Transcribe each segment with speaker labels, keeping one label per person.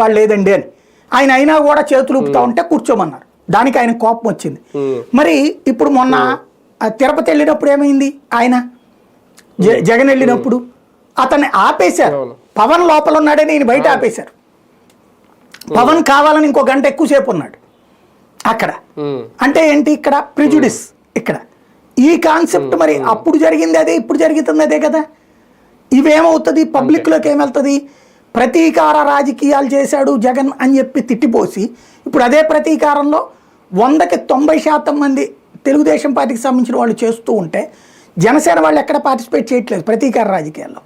Speaker 1: వాళ్ళు లేదండి అని. ఆయన అయినా కూడా చేతులు ఊపుతా ఉంటే కూర్చోమన్నారు. దానికి ఆయన కోపం వచ్చింది. మరి ఇప్పుడు మొన్న తిరుపతి వెళ్ళినప్పుడు ఏమైంది, ఆయన జగన్ వెళ్ళినప్పుడు అతన్ని ఆపేశారు. పవన్ లోపల ఉన్నాడని ఈయన బయట ఆపేశారు. పవన్ కావాలని ఇంకో గంట ఎక్కువసేపు ఉన్నాడు అక్కడ. అంటే ఏంటి ఇక్కడ ప్రిజుడిస్, ఇక్కడ ఈ కాన్సెప్ట్. మరి అప్పుడు జరిగింది అదే, ఇప్పుడు జరుగుతుంది అదే కదా. ఇవేమవుతుంది, పబ్లిక్లోకి ఏమెళ్తుంది, ప్రతీకార రాజకీయాలు చేశాడు జగన్ అని చెప్పి తిట్టిపోసి, ఇప్పుడు అదే ప్రతీకారంలో 100కి 90% మంది తెలుగుదేశం పార్టీకి సంబంధించిన వాళ్ళు చేస్తూ ఉంటే జనసేన వాళ్ళు ఎక్కడ పార్టిసిపేట్ చేయట్లేదు ప్రతీకార రాజకీయాల్లో.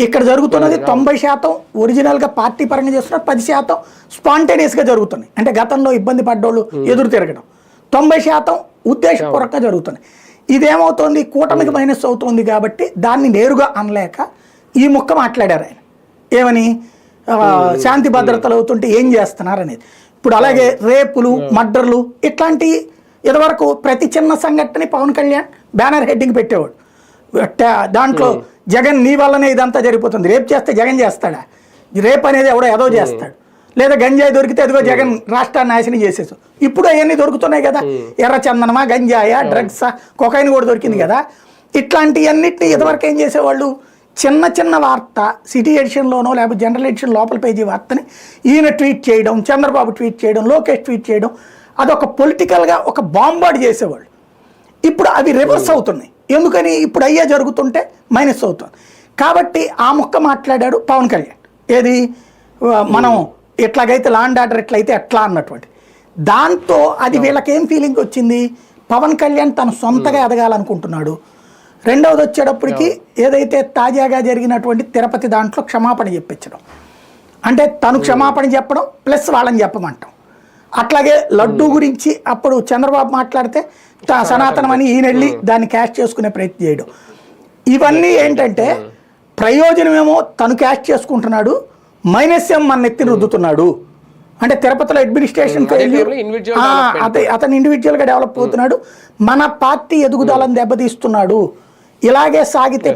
Speaker 1: ఇక్కడ జరుగుతున్నది 90% ఒరిజినల్గా పార్టీ పరంగా చేస్తున్నారు, 10% స్పాంటేనియస్గా జరుగుతున్నాయి. అంటే గతంలో ఇబ్బంది పడ్డోళ్ళు ఎదురు తిరగడం, 90% ఉద్దేశపూర్వకంగా జరుగుతుంది. ఇదేమవుతుంది, కూటమికి మైనస్ అవుతుంది కాబట్టి దాన్ని నేరుగా అనలేక ఈ ముక్క మాట్లాడారు ఆయన. ఏమని, శాంతి భద్రతలు అవుతుంటే ఏం చేస్తున్నారు అనేది. ఇప్పుడు అలాగే రేపులు, మర్డర్లు ఇట్లాంటి ఇదివరకు ప్రతి చిన్న సంఘటనని పవన్ కళ్యాణ్ బ్యానర్ హెడ్డింగ్ పెట్టేవాడు. దాంట్లో జగన్ నీ వల్లనే ఇదంతా జరిగిపోతుంది, రేపు చేస్తే జగన్ చేస్తాడా, రేపు అనేది ఎవడో ఏదో చేస్తాడు, లేదా గంజాయి దొరికితే ఎదుగో జగన్ రాష్ట్రాన్ని నాశనం చేసేసు. ఇప్పుడు అవన్నీ దొరుకుతున్నాయి కదా, ఎర్రచందనమా, గంజాయా, డ్రగ్సా, కొకైన్ కూడా దొరికింది కదా. ఇట్లాంటివన్నిటిని ఇదివరకు ఏం చేసేవాళ్ళు, చిన్న చిన్న వార్త సిటీ ఎడిషన్లోనో లేకపోతే జనరల్ ఎడిషన్ లోపల పేజీ వార్తని ఈయన ట్వీట్ చేయడం, చంద్రబాబు ట్వీట్ చేయడం, లోకేష్ ట్వీట్ చేయడం, అదొక పొలిటికల్గా ఒక బాంబార్డ్ చేసేవాళ్ళు. ఇప్పుడు అవి రివర్స్ అవుతున్నాయి. ఎందుకని, ఇప్పుడు అయ్యే జరుగుతుంటే మైనస్ అవుతుంది. కాబట్టి ఆ ముక్క మాట్లాడాడు పవన్ కళ్యాణ్. ఏది, మనం ఎట్లాగైతే లాండ్ ఆర్డర్ ఎట్లయితే ఎట్లా అన్నటువంటి దాంతో అది వీళ్ళకేం ఫీలింగ్ వచ్చింది, పవన్ కళ్యాణ్ తను సొంతగా ఎదగాలనుకుంటున్నాడు. రెండవది వచ్చేటప్పటికి ఏదైతే తాజాగా జరిగినటువంటి తిరుపతి దాంట్లో క్షమాపణ చెప్పించడం, అంటే తను క్షమాపణ చెప్పడం ప్లస్ వాళ్ళని చెప్పమంటాం. అట్లాగే లడ్డూ గురించి అప్పుడు చంద్రబాబు మాట్లాడితే సనాతనం అని ఈయన వెళ్ళి దాన్ని క్యాష్ చేసుకునే ప్రయత్నం చేయడం. ఇవన్నీ ఏంటంటే ప్రయోజనమేమో తను క్యాష్ చేసుకుంటున్నాడు, మైనస్ ఏమో మన నెత్తిని రుద్దుతున్నాడు. అంటే తిరుపతిలో అడ్మినిస్ట్రేషన్ అతను ఇండివిజువల్గా డెవలప్ అవుతున్నాడు, మన పార్టీ ఎదుగుదలను దెబ్బతీస్తున్నాడు. ఇలాగే సాగితే